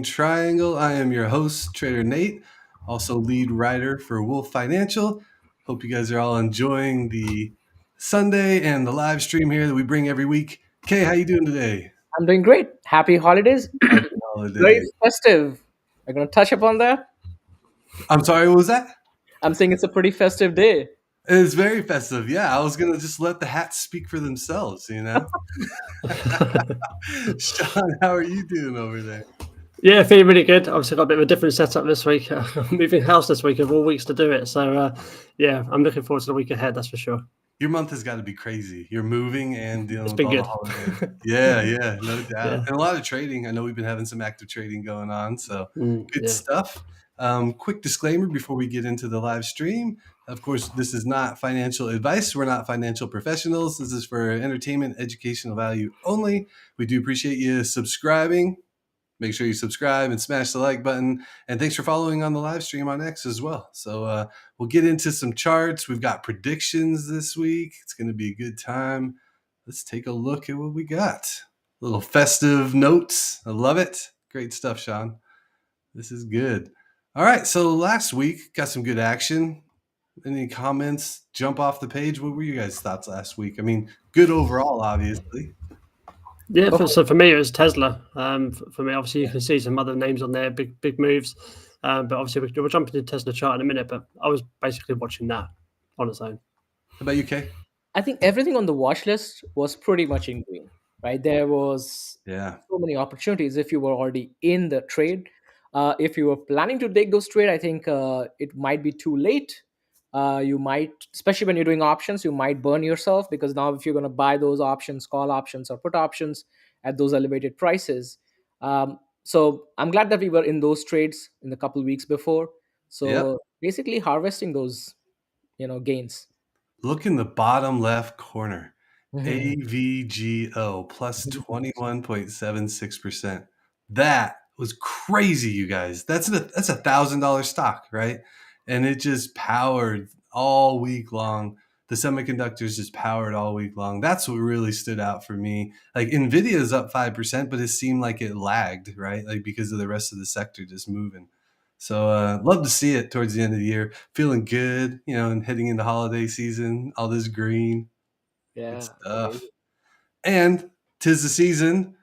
Triangle. I am your host, Trader Nate, also lead writer for Wolf Financial. Hope you guys are all enjoying the Sunday and the live stream here that we bring every week. Kay, how you doing today? I'm doing great. Happy holidays. Happy Very holidays. festive. I'm going to touch upon that. I'm sorry, what was that? I'm saying it's a pretty festive day. It's very festive. Yeah, I was gonna just let the hats speak for themselves. Sean, how are you doing over there? Yeah, feeling really good. Obviously, got a bit of a different setup this week. Moving house this week of all weeks to do it. So, yeah, I'm looking forward to the week ahead. That's for sure. Your month has got to be crazy. You're moving and dealing It's with been all the good. holidays. Yeah, no doubt. Yeah. And a lot of trading. I know we've been having some active trading going on, so good Yeah. stuff. Quick disclaimer before we get into the live stream. Of course, this is not financial advice. We're not financial professionals. This is for entertainment, educational value only. We do appreciate you subscribing. Make sure you subscribe and smash the like button. And thanks for following on the live stream on X as well. So we'll get into some charts. We've got predictions this week. It's going to be a good time. Let's take a look at what we got. Little festive notes. I love it. Great stuff, Sean. This is good. All right. So last week, got some good action. Any comments? Jump off the page. What were you guys' thoughts last week? I mean, good overall, obviously. Yeah, so for me, it was Tesla. For me, obviously, you can see some other names on there, big moves. But obviously, we'll jump into the Tesla chart in a minute. But I was basically watching that on its own. How about you, Kay? I think everything on the watch list was pretty much in green, right? There was so many opportunities if you were already in the trade. If you were planning to take those trade, I think it might be too late. You might, especially when you're doing options, you might burn yourself because now if you're going to buy those options, call options or put options at those elevated prices. So I'm glad that we were in those trades in the couple weeks before. So basically harvesting those, gains. Look in the bottom left corner. Mhm. AVGO plus 21.76%. That was crazy, you guys. That's $1,000 stock, right? And it just powered all week long. The semiconductors just powered all week long. That's what really stood out for me. Like Nvidia is up 5%, but it seemed like it lagged, right? Like because of the rest of the sector just moving. So love to see it towards the end of the year. Feeling good, and heading into holiday season, all this green. Good Yeah, stuff. amazing. And 'tis the season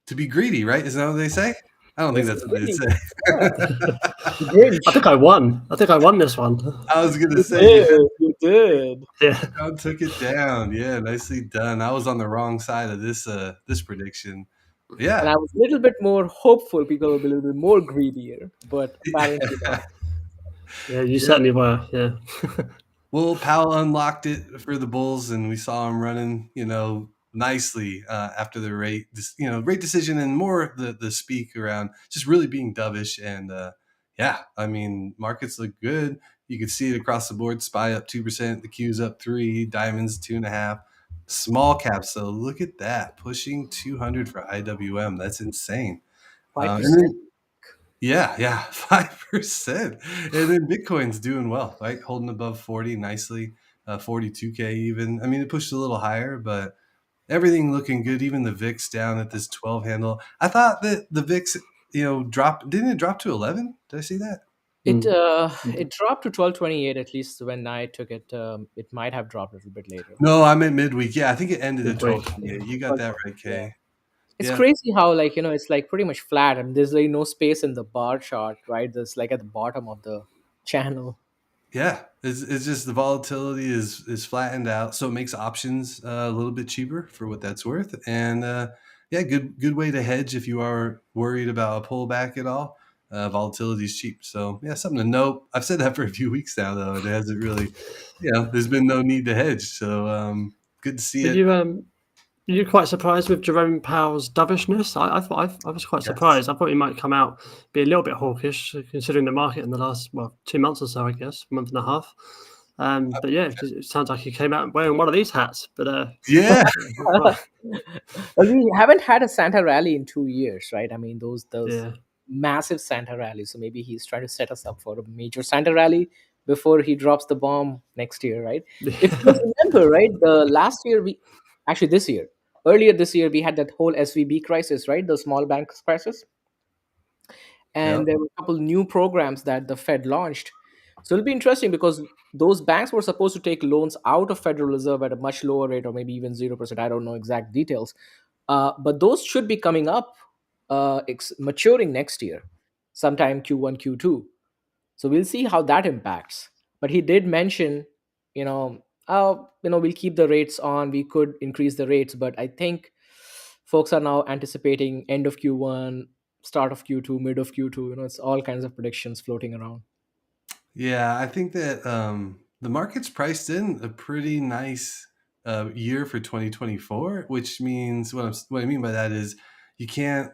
to be greedy, right? Isn't that what they say? I don't think Yes, that's what they indeed. say. The Grinch. I think I won. this one. I was going to You say, did. You did. Yeah. John took it down. Yeah, nicely done. I was on the wrong side of this prediction. And Yeah. I was a little bit more hopeful. People will be a little bit more greedier, but apparently not. Yeah, you Yeah. certainly were. Yeah. Well, Powell unlocked it for the Bulls, and we saw him running, nicely after the rate decision, and more the speak around just really being dovish. And yeah, I mean, markets look good. You can see it across the board. SPY up 2%, the Q's up 3, diamonds 2.5. Small caps, though, look at that, pushing 200 for IWM. That's insane. And 5%. then yeah, 5%. And then Bitcoin's doing well, right? Holding above 40 nicely, 42K even. I mean, it pushed a little higher, but everything looking good. Even the VIX down at this 12 handle. I thought that the VIX, dropped. Didn't it drop to 11? Did I see that? It dropped to 1228 at least when I took it. It might have dropped a little bit later. No, I meant midweek. Yeah, I think it ended at Midweek. 12:28. You got that right, Yeah. Kay. It's Yeah. crazy how it's like pretty much flat and there's like no space in the bar chart, right? There's like at the bottom of the channel. Yeah, it's just the volatility is flattened out, so it makes options a little bit cheaper for what that's worth. And yeah, good way to hedge if you are worried about a pullback at all. Volatility is cheap, so yeah, something to note. I've said that for a few weeks now, though. It hasn't really, there's been no need to hedge. So good to see Were it. you quite surprised with Jerome Powell's dovishness? I was quite Yes. surprised. I thought he might come out be a little bit hawkish, considering the market in the last 2 months or so, I guess, month and a half. But yeah, it sounds like he came out wearing one of these hats. But Yeah, Well, we haven't had a Santa rally in 2 years, right? I mean, those yeah, massive Santa rallies. So maybe he's trying to set us up for a major Santa rally before he drops the bomb next year, right? If you guys remember, right, the last year this year, earlier this year, we had that whole SVB crisis, right? The small banks crisis. and there were a couple new programs that the Fed launched. So it'll be interesting because those banks were supposed to take loans out of Federal Reserve at a much lower rate, or maybe even 0%. I don't know exact details, but those should be coming up, maturing next year, sometime Q1, Q2. So we'll see how that impacts. But he did mention, we'll keep the rates on. We could increase the rates, but I think folks are now anticipating end of Q1, start of Q2, mid of Q2. It's all kinds of predictions floating around. Yeah, I think that the market's priced in a pretty nice year for 2024, which means what I mean by that is you can't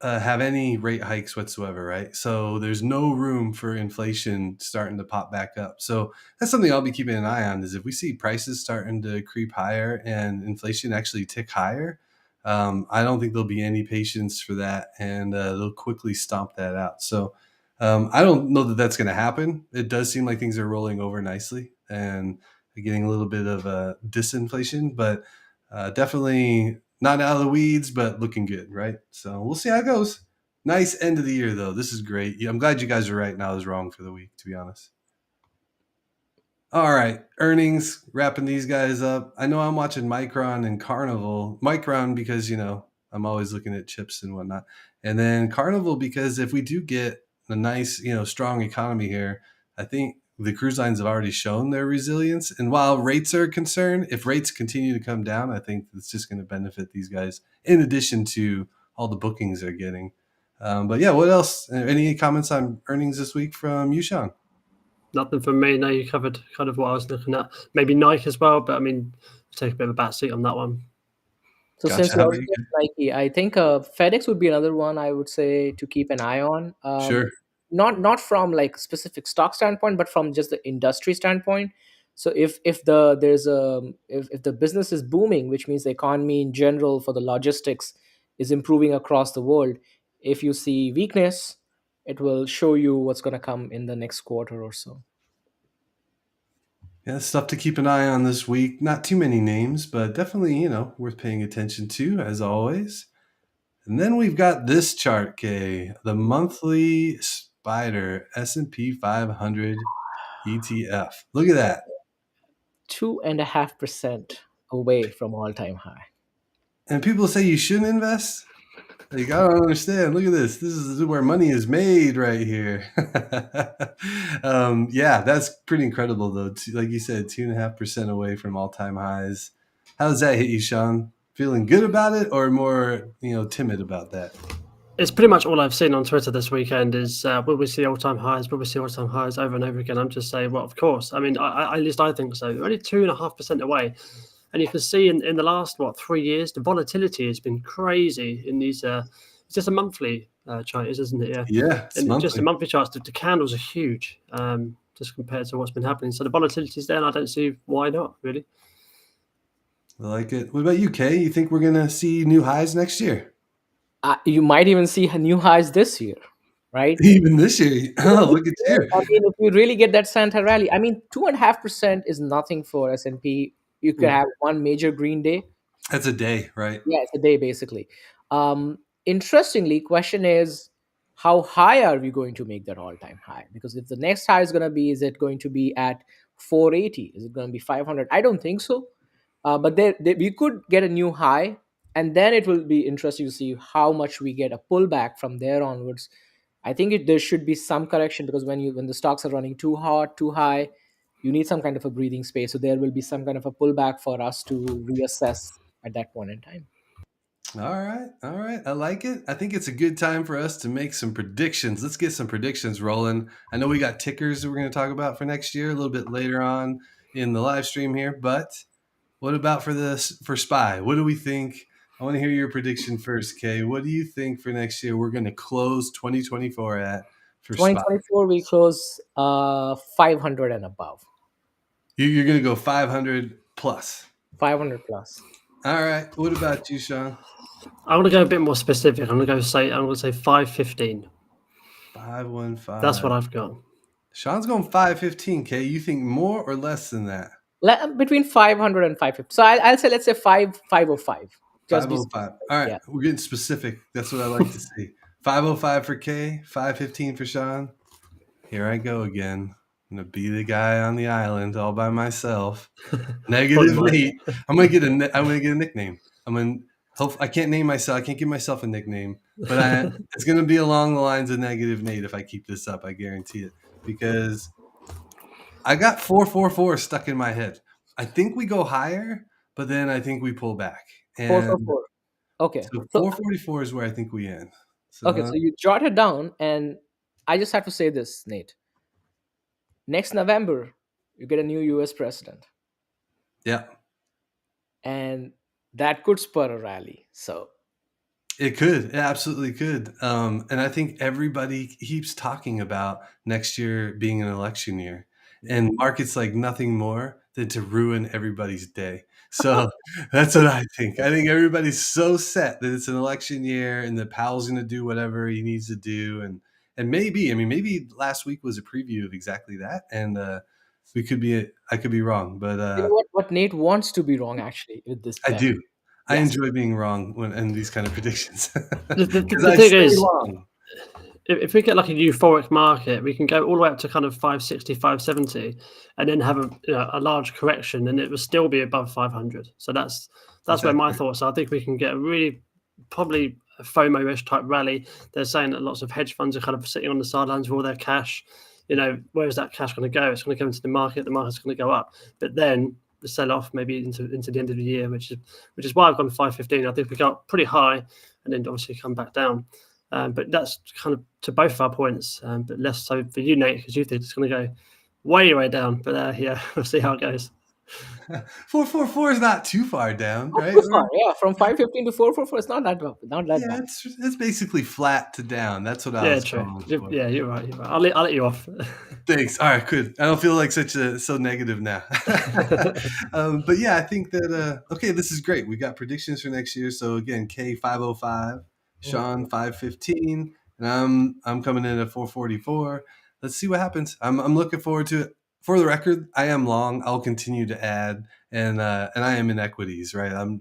have any rate hikes whatsoever, right? So there's no room for inflation starting to pop back up. So that's something I'll be keeping an eye on, is if we see prices starting to creep higher and inflation actually tick higher, I don't think there'll be any patience for that, and they'll quickly stomp that out. So I don't know that that's going to happen. It does seem like things are rolling over nicely and getting a little bit of disinflation, but definitely not out of the weeds, but looking good, right? So we'll see how it goes. Nice end of the year, though. This is great. I'm glad you guys are right, and I was wrong for the week, to be honest. All right, earnings, wrapping these guys up. I know I'm watching Micron and Carnival. Micron because, I'm always looking at chips and whatnot. And then Carnival because if we do get a nice, strong economy here, I think the cruise lines have already shown their resilience. And while rates are a concern, if rates continue to come down, I think it's just going to benefit these guys in addition to all the bookings they're getting. But yeah, what else? Any comments on earnings this week from you, SHAUN? Nothing from me. No, you covered kind of what I was looking at. Maybe Nike as well, but I mean, take a bit of a back seat on that one. So Gotcha. since you already get Nike, I think FedEx would be another one I would say to keep an eye on. Sure. Not from like specific stock standpoint, but from just the industry standpoint. So if the business is booming, which means the economy in general for the logistics is improving across the world, if you see weakness, it will show you what's going to come in the next quarter or so. Yeah, stuff to keep an eye on this week. Not too many names, but definitely, worth paying attention to, as always. And then we've got this chart, Kay, the monthly SPDR S&P 500 ETF. Look at that. 2.5% away from all-time high. And people say you shouldn't invest? Like, I don't understand. Look at this. This is where money is made right here. Yeah, that's pretty incredible, though. Like you said, 2.5% away from all-time highs. How does that hit you, SHAUN? Feeling good about it or more, timid about that? It's pretty much all I've seen on Twitter this weekend is will we see all-time highs? Will we see all-time highs over and over again? I'm just saying, well, of course. I mean, at least I think so. They're only 2.5% away. And you can see in the last, 3 years, the volatility has been crazy in these. It's just a monthly chart, isn't it? Yeah. Yeah, it's and monthly. Just the monthly charts, the candles are huge just compared to what's been happening. So the volatility is there, and I don't see why not, really. I like it. What about you, Kay? You think we're going to see new highs next year? You might even see new highs this year, right? Even this year. Oh, look at you. I mean, if you really get that Santa rally, 2.5% is nothing for S&P. You could have one major green day. That's a day, right? Yeah, it's a day basically. Interestingly, question is, how high are we going to make that all-time high? Because if the next high is going to be, is it going to be at 480? Is it going to be 500? I don't think so. But we could get a new high, and then it will be interesting to see how much we get a pullback from there onwards. I think there should be some correction, because when the stocks are running too hot, too high, you need some kind of a breathing space. So there will be some kind of a pullback for us to reassess at that point in time. All right. I like it. I think it's a good time for us to make some predictions. Let's get some predictions rolling. I know we got tickers that we're going to talk about for next year a little bit later on in the live stream here, but what about for SPY? What do we think? I want to hear your prediction first, Kay. What do you think for next year we're going to close 2024 at for 2024 we close 500 and above. You're going to go 500 plus. 500 plus. All right. What about you, SHAUN? I want to go a bit more specific. I'm going to say 515. 515. That's what I've got. SHAUN's going 515, Kay. You think more or less than that? Between 500 and 550. So I'll say, let's say 505. 505. All right. Yeah. We're getting specific. That's what I like to see. 505 for K, 515 for Sean. Here I go again. I'm gonna be the guy on the island all by myself. Negative Nate. I'm gonna get a nickname. I can't name myself. I can't give myself a nickname, but it's gonna be along the lines of Negative Nate if I keep this up. I guarantee it, because I got 444 stuck in my head. I think we go higher, but then I think we pull back. And 444. Okay. So 444 is where I think we end. Okay, so you jot it down, and I just have to say this, Nate. Next November, you get a new US president. Yeah. And that could spur a rally. So it could. It absolutely could. And I think everybody keeps talking about next year being an election year. And markets like nothing more than to ruin everybody's day. So that's what I think. I think everybody's so set that it's an election year and that Powell's going to do whatever he needs to do. And maybe last week was a preview of exactly that. And I could be wrong, but you know what Nate wants to be wrong actually with this bet. I do. Yes. I enjoy being wrong in these kind of predictions. The thing is, wrong. If we get like a euphoric market, we can go all the way up to kind of 560, 570, and then have a large correction, and it will still be above 500. So that's exactly where my thoughts are. I think we can get a really probably a FOMO-ish type rally. They're saying that lots of hedge funds are kind of sitting on the sidelines with all their cash. Where is that cash going to go? It's going to go into the market. The market's going to go up, but then the sell-off maybe into the end of the year, which is why I've gone 515. I think we got pretty high, and then obviously come back down. But that's kind of to both of our points, but less so for you, Nate, because you think it's going to go way down. But yeah, we'll see how it goes. 444 is not too far down, right? Yeah, from 515 to 444, it's not that bad. It's basically flat to down. That's what I was true. Yeah, you're right. I'll let you off. Thanks. All right, good. I don't feel like so negative now. But yeah, I think that okay, this is great. We got predictions for next year. So again, K 505, Sean 515, and I'm coming in at 444. Let's see what happens. I'm looking forward to it. For the record, I am long. I'll continue to add, and I am in equities, right? My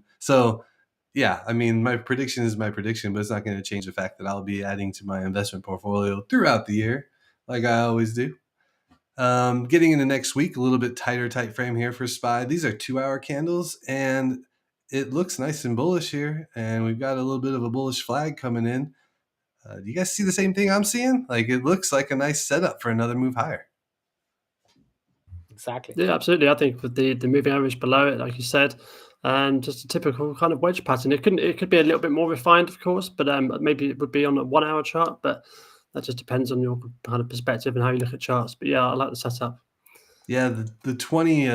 prediction is my prediction, but it's not going to change the fact that I'll be adding to my investment portfolio throughout the year, like I always do. Getting into next week, a little bit tighter time frame here for SPY. These are 2-hour candles, and it looks nice and bullish here, and we've got a little bit of a bullish flag coming in. Do you guys see the same thing I'm seeing? Like, it looks like a nice setup for another move higher. Exactly. Yeah, absolutely. I think with the moving average below it, like you said, and just a typical kind of wedge pattern. It could be a little bit more refined, of course, but maybe it would be on a 1-hour chart. But that just depends on your kind of perspective and how you look at charts. But yeah, I like the setup. Yeah, the 20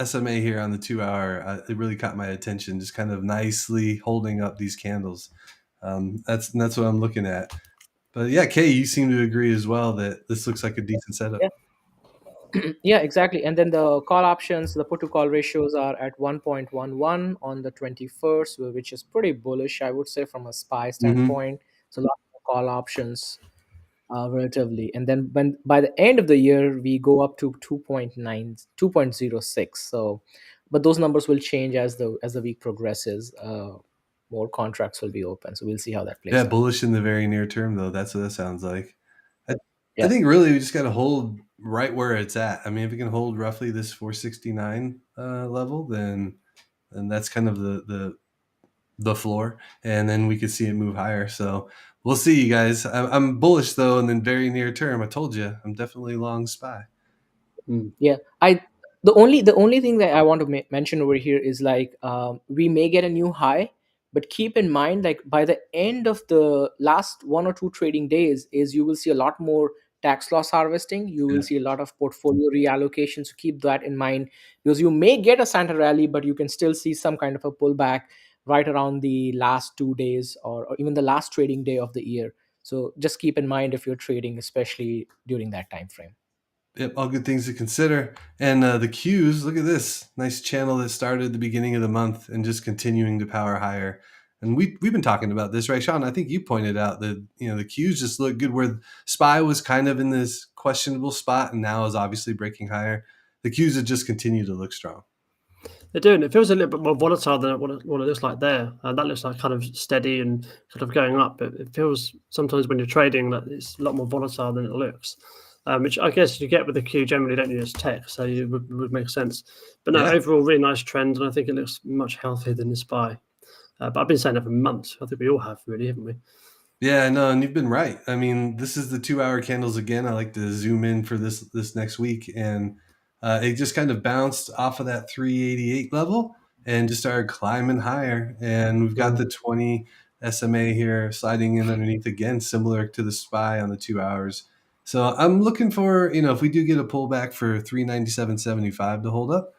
SMA here on the 2-hour, it really caught my attention. Just kind of nicely holding up these candles. That's what I'm looking at. But yeah, Kay, you seem to agree as well that this looks like a decent setup. Yeah. Yeah, exactly. And then the call options, the put to call ratios are at 1.11 on the 21st, which is pretty bullish, I would say, from a SPY standpoint. So a lot of call options relatively. And then by the end of the year, we go up to 2.06. So, but those numbers will change as the week progresses. More contracts will be open. So we'll see how that plays out. Bullish in the very near term, though. That's what that sounds like. I think really we just got to hold right where it's at. I mean, if we can hold roughly this 469 level, then that's kind of the floor, and then we could see it move higher. So we'll see, you guys. I'm bullish though, and then very near term, I told you, I'm definitely long SPY. Yeah, the only thing that I want to mention over here is like we may get a new high, but keep in mind, like by the end of the last 1 or 2 trading days, is you will see a lot more tax loss harvesting. You will see a lot of portfolio reallocation. So keep that in mind, because you may get a Santa rally, but you can still see some kind of a pullback right around the last 2 days or even the last trading day of the year. So just keep in mind if you're trading, especially during that time frame. Yep, all good things to consider. And the Qs, look at this nice channel that started at the beginning of the month and just continuing to power higher. And we've been talking about this, right, Sean? I think you pointed out that the Qs just look good, where SPY was kind of in this questionable spot and now is obviously breaking higher. The Qs have just continued to look strong. They're doing it. Feels a little bit more volatile than what it looks like there. That looks like kind of steady and kind of going up. But it feels sometimes when you're trading that it's a lot more volatile than it looks, which I guess you get with the Q generally, don't you? It's tech, so it would make sense. But no, overall, really nice trend, and I think it looks much healthier than the SPY. But I've been saying that for months. I think we all have, really, haven't we? Yeah, no, and you've been right. I mean, this is the 2-hour candles again. I like to zoom in for this next week, and it just kind of bounced off of that 388 level and just started climbing higher. And we've got the 20 SMA here sliding in underneath again, similar to the SPY on the 2 hours. So I'm looking for, if we do get a pullback for 397.75 to hold up,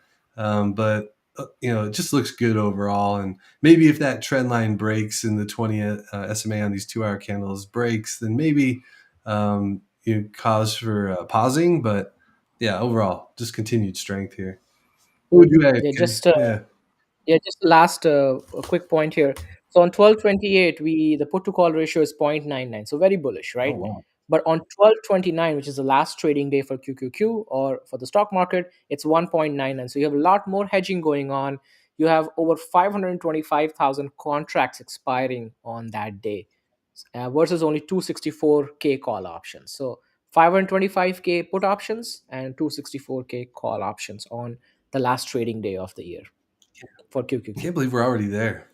but it just looks good overall. And maybe if that trend line breaks and the 20 SMA on these 2-hour candles breaks, then maybe cause for pausing. But yeah, overall, just continued strength here. What would you add? Just last a quick point here. So on 1228, the put to call ratio is 0.99, so very bullish, right? Oh, wow. But on 1229, which is the last trading day for QQQ or for the stock market, it's 1.99. So you have a lot more hedging going on. You have over 525,000 contracts expiring on that day versus only 264K call options. So 525K put options and 264K call options on the last trading day of the year for QQQ. I can't believe we're already there.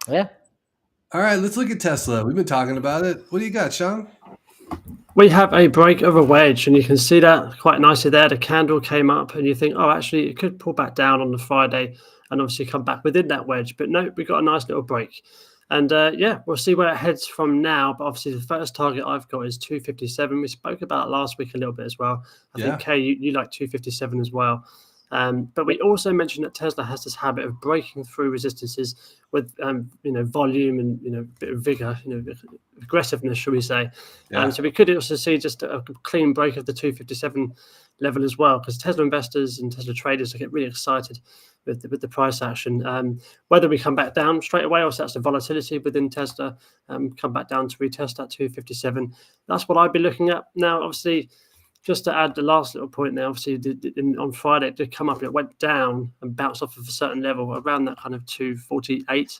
Yeah. All right, let's look at Tesla. We've been talking about it. What do you got, Sean? We have a break of a wedge, and you can see that quite nicely there. The candle came up, and you think, oh, actually, it could pull back down on the Friday and obviously come back within that wedge. But no, we got a nice little break. And we'll see where it heads from now. But obviously, the first target I've got is 257. We spoke about last week a little bit as well. I think, Kay, you like 257 as well. But we also mentioned that Tesla has this habit of breaking through resistances with volume and a bit of vigor, aggressiveness, shall we say. So we could also see just a clean break of the 257 level as well, because Tesla investors and Tesla traders get really excited with the price action. Whether we come back down straight away or that's the volatility within Tesla, come back down to retest that 257. That's what I'd be looking at. Now, obviously, just to add the last little point there, obviously on Friday it did come up, it went down and bounced off of a certain level around that kind of 248,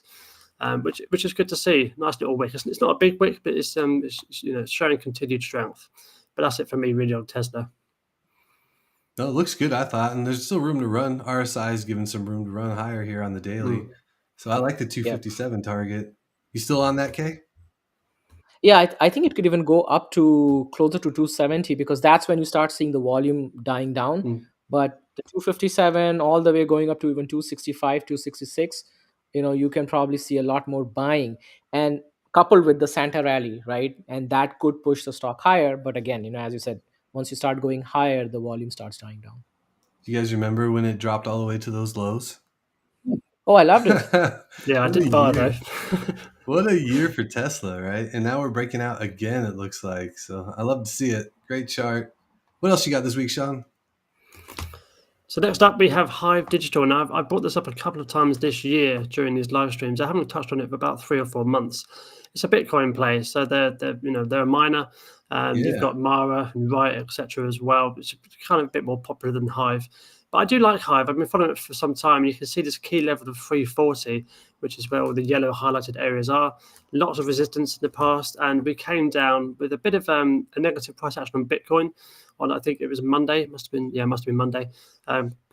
which is good to see. Nice little wick. It's not a big wick, but it's showing continued strength. But that's it for me, really, on Tesla. No, it looks good, I thought, and there's still room to run. RSI is giving some room to run higher here on the daily. So I like the 257 target. You still on that, Kay? Yeah, I think it could even go up to closer to 270, because that's when you start seeing the volume dying down. But the 257 all the way going up to even 265, 266, you can probably see a lot more buying, and coupled with the Santa rally, right? And that could push the stock higher. But again, as you said, once you start going higher, the volume starts dying down. Do you guys remember when it dropped all the way to those lows? Oh, I loved it. Yeah, I did buy though. What a year for Tesla, right? And now we're breaking out again, it looks like. So I love to see it. Great chart. What else you got this week, Sean? So next up, we have HIVE Digital. Now, I've brought this up a couple of times this year during these live streams. I haven't touched on it for about 3 or 4 months. It's a Bitcoin play, so they're a miner. You've got Mara and Riot, etc. as well, which is kind of a bit more popular than HIVE. But I do like HIVE. I've been following it for some time. You can see this key level of 340, which is where all the yellow highlighted areas are. Lots of resistance in the past, and we came down with a bit of a negative price action on Bitcoin on, I think it was Monday. Must have been Monday.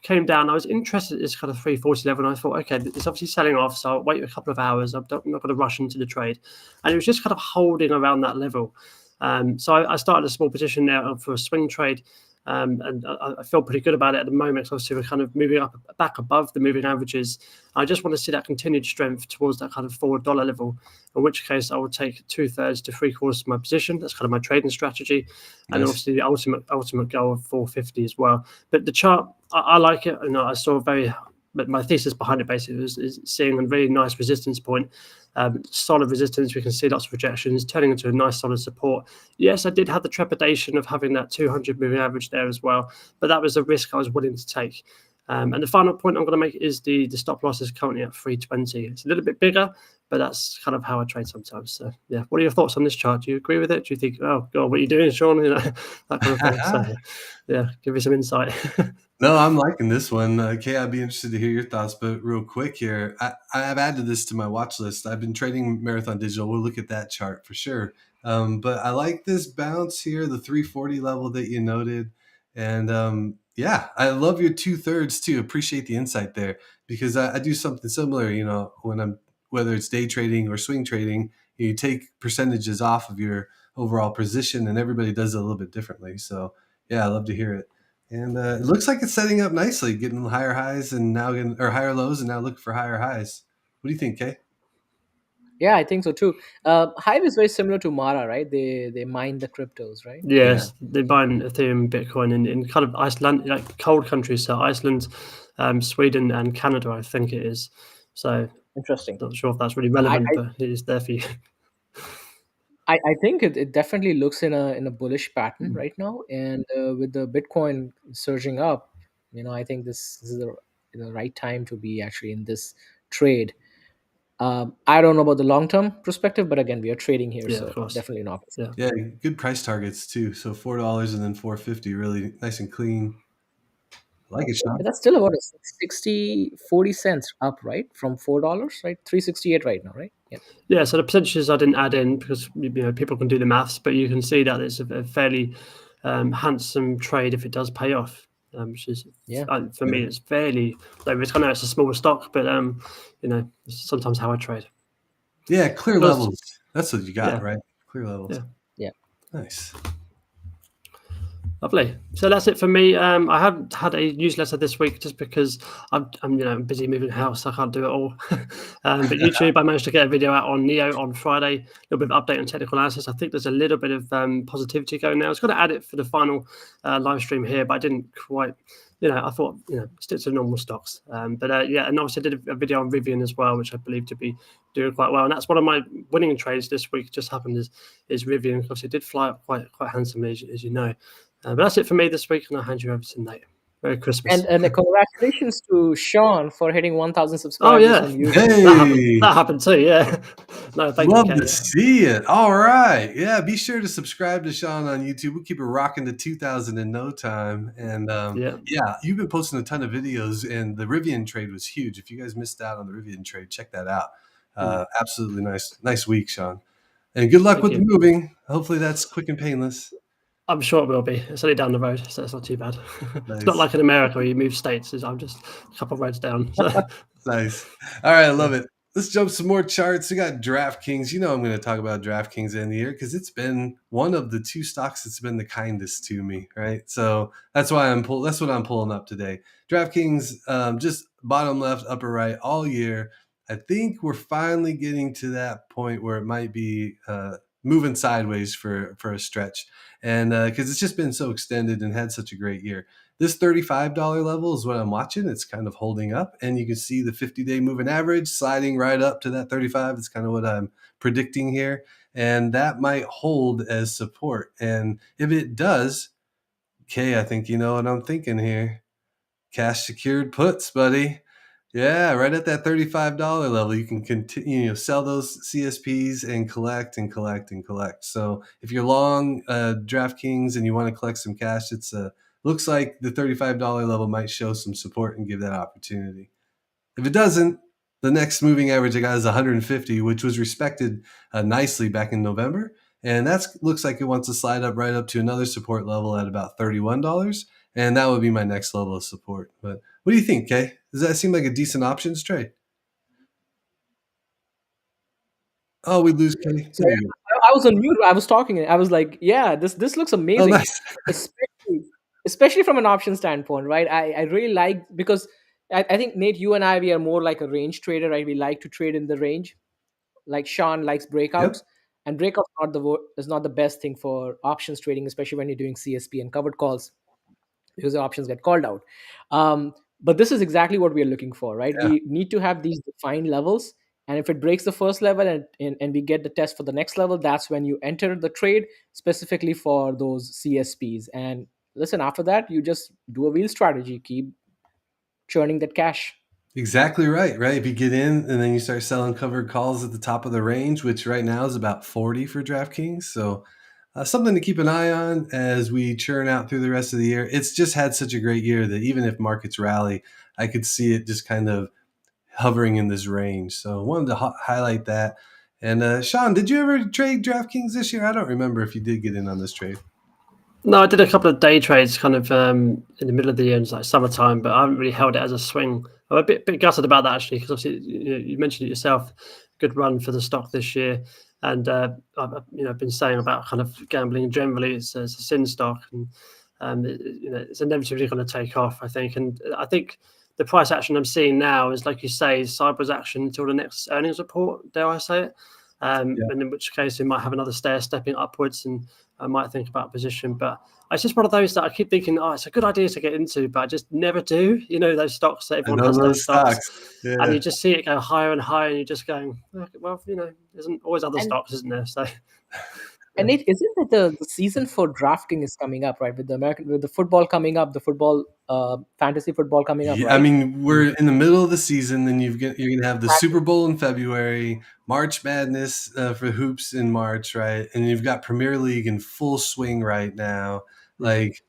Came down. I was interested in this kind of 340 level, and I thought, okay, it's obviously selling off, so I'll wait a couple of hours. I'm not going to rush into the trade. And it was just kind of holding around that level. So I started a small position there for a swing trade. And I feel pretty good about it at the moment. So obviously we're kind of moving up back above the moving averages. I just want to see that continued strength towards that kind of $4 level, in which case I would take 2/3 to 3/4 of my position. That's kind of my trading strategy. And obviously the ultimate goal of 450 as well. But the chart, I like it. I saw but my thesis behind it basically is seeing a really nice resistance point. Solid resistance. We can see lots of rejections turning into a nice solid support. Yes, I did have the trepidation of having that 200 moving average there as well, but that was a risk I was willing to take. And the final point I'm going to make is the stop loss is currently at 320. It's a little bit bigger, but that's kind of how I trade sometimes. So yeah, what are your thoughts on this chart? Do you agree with it? Do you think, oh God, what are you doing, Sean? That kind of thing. So yeah, give me some insight. No, I'm liking this one. Kay, I'd be interested to hear your thoughts, but real quick here, I've added this to my watch list. I've been trading Marathon Digital. We'll look at that chart for sure. But I like this bounce here, the 340 level that you noted. And yeah, I love your 2/3 too. Appreciate the insight there, because I do something similar, when whether it's day trading or swing trading, you take percentages off of your overall position, and everybody does it a little bit differently. So yeah, I love to hear it. And it looks like it's setting up nicely, getting higher highs and now higher lows, and now looking for higher highs. What do you think, Kay? Yeah, I think so too. Hive is very similar to Mara, right? They mine the cryptos, right? Yes, they buy Ethereum, Bitcoin in kind of Iceland, like cold countries, so Iceland, Sweden, and Canada, I think it is. So Interesting. not sure if that's really relevant, but it is there for you. I think it definitely looks in a bullish pattern right now, and with the Bitcoin surging up, I think this is the right time to be actually in this trade. I don't know about the long term perspective, but again, we are trading here, Yeah, so of course. definitely not. Yeah, good price targets too. So $4 and then 450, really nice and clean. I like it, Sean. But that's still about a 40 cents up, right? From $4, right? 368 right now, right? Yeah. Yeah, so the percentages I didn't add in because people can do the maths, but you can see that it's a fairly handsome trade if it does pay off. Which is for me, it's fairly. Like, I know it's a smaller stock, but it's sometimes how I trade. Yeah, clear levels. That's what you got, right? Clear levels. Yeah. Nice. Lovely. So that's it for me. I haven't had a newsletter this week just because I'm busy moving house. I can't do it all. But YouTube, I managed to get a video out on Neo on Friday. A little bit of update on technical analysis. I think there's a little bit of positivity going now. I was going to add it for the final live stream here, but I didn't quite. I thought stick to normal stocks. But and obviously I did a video on Rivian as well, which I believe to be doing quite well. And that's one of my winning trades this week. Just happened is Rivian. Of course, it did fly up quite handsomely, as you know. But that's it for me this week, and I'll hand you over to Nate. Merry Christmas. And congratulations to Sean for hitting 1,000 subscribers on YouTube. Hey. That happened too, yeah. No, thank you, Love to see it. All right. Yeah, be sure to subscribe to Sean on YouTube. We'll keep it rocking to 2,000 in no time. And yeah, you've been posting a ton of videos, and the Rivian trade was huge. If you guys missed out on the Rivian trade, check that out. Absolutely nice week, Sean. And good luck with the moving. Hopefully that's quick and painless. I'm sure it will be. It's only down the road, so it's not too bad. Nice. It's not like in America where you move states. I'm just a couple of roads down. So. Nice. All right, I love it. Let's jump some more charts. We got DraftKings. I'm going to talk about DraftKings in the year because it's been one of the two stocks that's been the kindest to me, right? So that's why that's what I'm pulling up today. DraftKings, just bottom left, upper right all year. I think we're finally getting to that point where it might be moving sideways for a stretch, and because it's just been so extended and had such a great year. This $35 level is what I'm watching. It's kind of holding up, and you can see the 50-day moving average sliding right up to that 35. It's kind of what I'm predicting here, and that might hold as support. And if it does, Kay, I think you know what I'm thinking here. Cash secured puts, buddy. Yeah, right at that $35 level, you can continue sell those CSPs and collect and collect and collect. So if you're long DraftKings and you want to collect some cash, it's looks like the $35 level might show some support and give that opportunity. If it doesn't, the next moving average I got is 150, which was respected nicely back in November. And that looks like it wants to slide up right up to another support level at about $31. And that would be my next level of support. But what do you think, Kay? Does that seem like a decent options trade? Oh, we lose Kay. I was on mute. I was talking. I was like, yeah, this looks amazing. Oh, nice. especially from an option standpoint, right? I really like, because I think, Nate, you and I, we are more like a range trader, right? We like to trade in the range. Like Sean likes breakouts. Yep. And breakouts is not the best thing for options trading, especially when you're doing CSP and covered calls, because the options get called out. But this is exactly what we are looking for, right? Yeah. We need to have these defined levels. And if it breaks the first level and we get the test for the next level, that's when you enter the trade specifically for those CSPs. And listen, after that, you just do a wheel strategy. Keep churning that cash. Exactly right. If you get in and then you start selling covered calls at the top of the range, which right now is about 40 for DraftKings. So something to keep an eye on as we churn out through the rest of the year. It's just had such a great year that even if markets rally, I could see it just kind of hovering in this range. So I wanted to highlight that. And Sean, did you ever trade DraftKings this year? I don't remember if you did get in on this trade. No, I did a couple of day trades kind of in the middle of the year, it's like summertime, but I haven't really held it as a swing. I'm a bit gutted about that, actually, because obviously you mentioned it yourself, good run for the stock this year. And I've been saying about kind of gambling generally, it's a sin stock, and it's inevitably going to take off, I think. And I think the price action I'm seeing now is, like you say, sideways action until the next earnings report, dare I say it. And in which case we might have another stair stepping upwards, and I might think about position. But it's just one of those that I keep thinking, it's a good idea to get into, but I just never do. Those stocks that everyone has those stocks. Yeah. And you just see it go higher and higher, and you're just going, well, there's always other stocks, isn't there? So. And isn't it the season for drafting is coming up, right? With the football coming up, the football fantasy football coming up, right? I mean, we're in the middle of the season. Then you're gonna have the Super Bowl in February, March Madness for hoops in March, right? And you've got Premier League in full swing right now. Like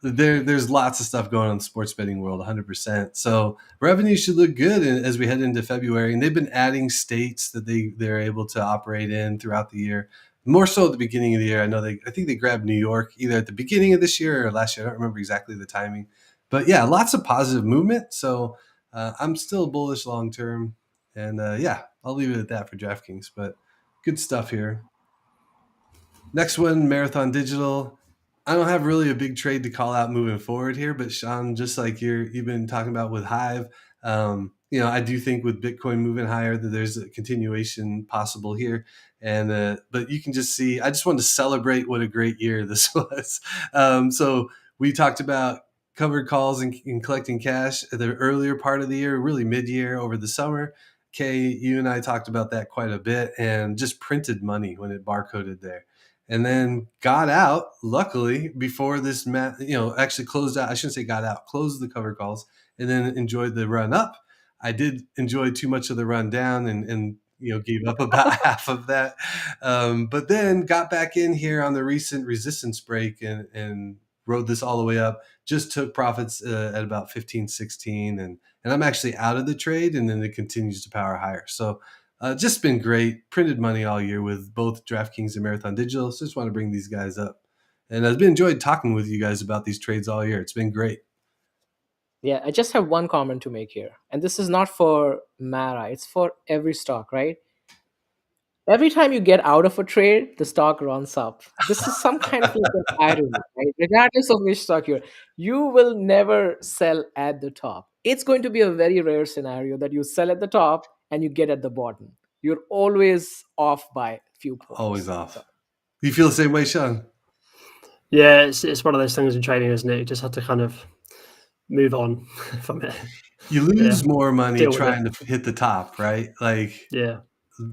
there's lots of stuff going on in the sports betting world, 100%. So revenue should look good as we head into February. And they've been adding states that they're able to operate in throughout the year. More so at the beginning of the year. I think they grabbed New York either at the beginning of this year or last year. I don't remember exactly the timing. But yeah, lots of positive movement. So I'm still bullish long term. And I'll leave it at that for DraftKings. But good stuff here. Next one, Marathon Digital. I don't have really a big trade to call out moving forward here, but Sean, just like you've been talking about with HIVE, I do think with Bitcoin moving higher that there's a continuation possible here. And but you can just see, I just wanted to celebrate what a great year this was. So we talked about covered calls and collecting cash at the earlier part of the year, really mid-year over the summer. Kay, you and I talked about that quite a bit, and just printed money when it barcoded there. And then got out, luckily, before this, actually closed out. I shouldn't say got out, closed the cover calls, and then enjoyed the run up. I did enjoy too much of the run down and gave up about half of that. But then got back in here on the recent resistance break and rode this all the way up. Just took profits at about 15, 16. And I'm actually out of the trade, and then it continues to power higher. So just been great. Printed money all year with both DraftKings and Marathon Digital. So just want to bring these guys up. And I've been enjoyed talking with you guys about these trades all year. It's been great. Yeah, I just have one comment to make here. And this is not for Mara. It's for every stock, right? Every time you get out of a trade, the stock runs up. This is some kind of like an irony, right? Regardless of which stock you will never sell at the top. It's going to be a very rare scenario that you sell at the top and you get at the bottom. You're always off by a few points. Always off. So. You feel the same way, Sean? Yeah, it's one of those things in trading, isn't it? You just have to kind of move on from it. You lose more money trying to hit the top, right?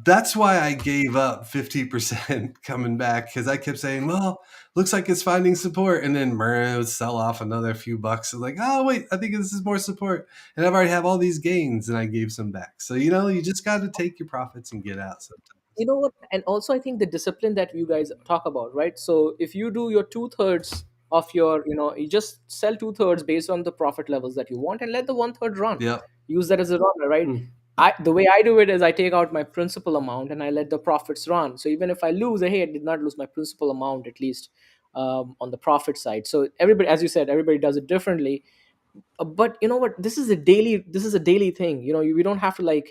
That's why I gave up 50% coming back, because I kept saying, well, looks like it's finding support. And then it would sell off another few bucks. And like, oh, wait, I think this is more support. And I've already have all these gains, and I gave some back. So, you just got to take your profits and get out sometimes. You know what? And also, I think the discipline that you guys talk about, right? So if you do your 2/3 of your, you just sell 2/3 based on the profit levels that you want and let the 1/3 run. Yep. Use that as a runner, right? The way I do it is I take out my principal amount and I let the profits run. So even if I lose, hey, I did not lose my principal amount, at least on the profit side. So everybody, as you said, everybody does it differently. But you know what? This is a daily thing. We don't have to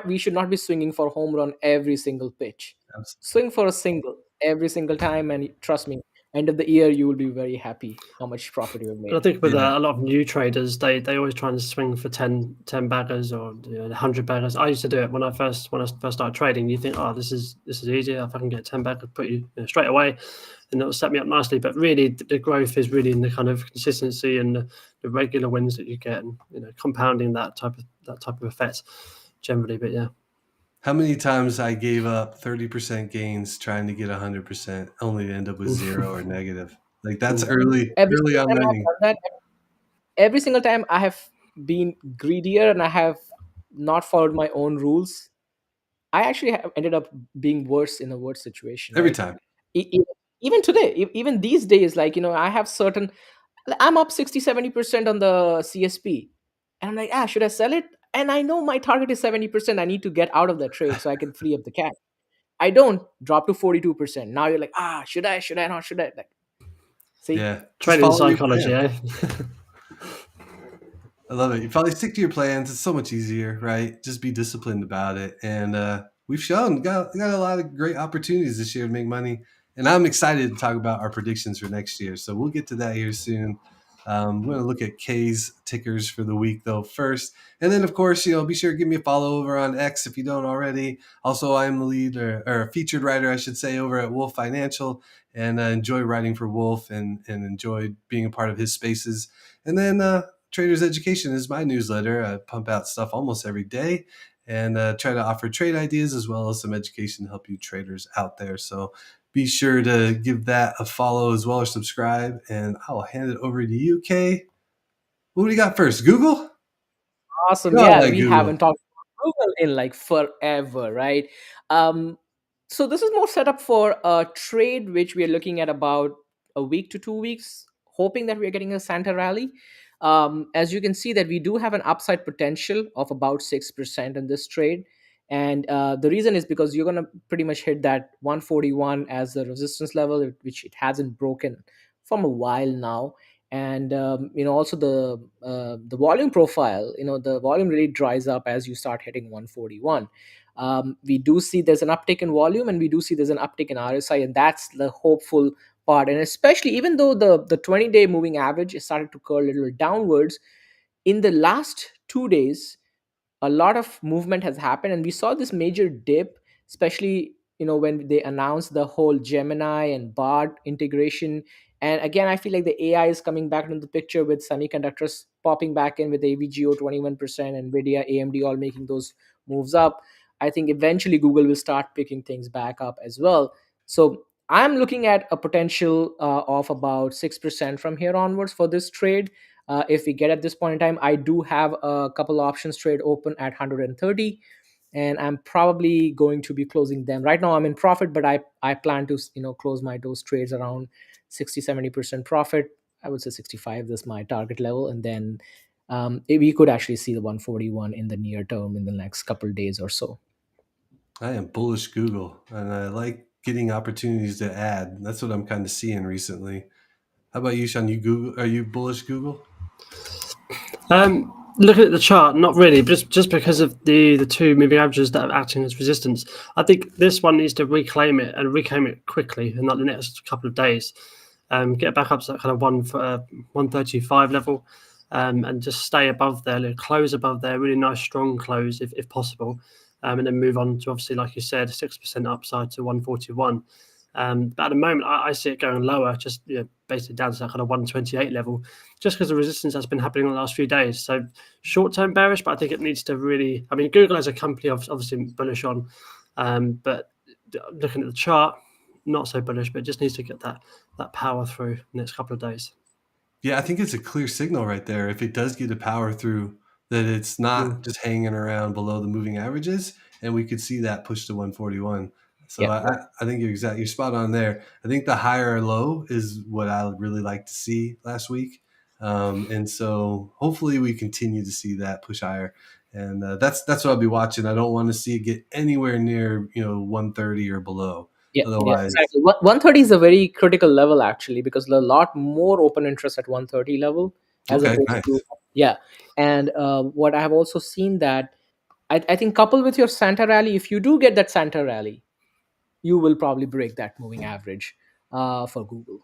we should not be swinging for a home run every single pitch. Absolutely. Swing for a single every single time, and trust me, end of the year you will be very happy how much profit you've made. I think with a lot of new traders, they always try and swing for 10 baggers or 100 baggers. I used to do it when I first started trading. You think, oh, this is easier. If I can get 10 baggers, put you straight away, and it'll set me up nicely. But really, the growth is really in the kind of consistency and the regular wins that you get, and compounding that type of effect generally. But yeah. How many times I gave up 30% gains trying to get 100%, only to end up with 0 or negative? Like that's early on learning. Every single time I have been greedier and I have not followed my own rules, I actually have ended up being worse in a worse situation, Every right? time. Even today, even these days, like, I have certain, I'm up 60-70% on the CSP, and I'm like, should I sell it? And I know my target is 70%. I need to get out of that trade so I can free up the cash. I don't drop to 42%. Now you're like, should I not, should I, like, see? Yeah. Just Trading follow your psychology, plan. eh? I love it. You probably stick to your plans. It's so much easier, right? Just be disciplined about it. And we've shown got a lot of great opportunities this year to make money. And I'm excited to talk about our predictions for next year. So we'll get to that here soon. We're going to look at K's tickers for the week, though, first. And then, of course, be sure to give me a follow over on X if you don't already. Also, I'm the lead or featured writer, I should say, over at Wolf Financial. And enjoy writing for Wolf and enjoy being a part of his spaces. And then Traders Education is my newsletter. I pump out stuff almost every day and try to offer trade ideas as well as some education to help you traders out there. So be sure to give that a follow as well or subscribe. And I'll hand it over to you, Kay. What do you got first? Google? Awesome. No, I Yeah, like we Google. haven't talked about Google in like forever, right? Um, so this is more set up for a trade which we are looking at about a week to 2 weeks, hoping that we are getting a Santa rally. As you can see, that we do have an upside potential of about 6% in this trade. And the reason is because you're going to pretty much hit that 141 as the resistance level, which it hasn't broken from a while now. And also the volume profile, the volume really dries up as you start hitting 141. We do see there's an uptick in volume, and we do see there's an uptick in RSI, and that's the hopeful part. And especially, even though the 20-day moving average has started to curl a little downwards, in the last 2 days a lot of movement has happened, and we saw this major dip, especially when they announced the whole Gemini and Bard integration. And again, I feel like the AI is coming back into the picture with semiconductors popping back in with AVGO 21%, Nvidia, AMD all making those moves up. I think eventually Google will start picking things back up as well. So I'm looking at a potential of about 6% from here onwards for this trade. If we get at this point in time, I do have a couple options trade open at 130, and I'm probably going to be closing them. Right now I'm in profit, but I plan to close those trades around 60-70% profit. I would say 65 is my target level, and then we could actually see the 141 in the near term in the next couple days or so. I am bullish Google, and I like getting opportunities to add. That's what I'm kind of seeing recently. How about you, Sean? Are you bullish Google? Looking at the chart, not really, just because of the two moving averages that are acting as resistance. I think this one needs to reclaim it quickly in like the next couple of days. Get back up to that kind of 135 level, and just stay above there, close above there, really nice strong close if possible, and then move on to, obviously, like you said, 6% upside to 141. But at the moment, I see it going lower, just basically down to that kind of 128 level, just because the resistance has been happening in the last few days. So short-term bearish, but I think it needs to really. I mean, Google as a company, obviously bullish on, but looking at the chart, not so bullish. But it just needs to get that power through the next couple of days. Yeah, I think it's a clear signal right there. If it does get a power through, that it's not just hanging around below the moving averages, and we could see that push to 141. So Yeah. I think you're spot on there. I think the higher low is what I would really like to see last week, and so hopefully we continue to see that push higher. And that's what I'll be watching. I don't want to see it get anywhere near 130 or below. Yeah, Otherwise, exactly. 130 is a very critical level, actually, because there's a lot more open interest at 130 level as okay, opposed nice. to, yeah. And what I have also seen that I think coupled with your Santa rally, if you do get that Santa rally, you will probably break that moving average for Google,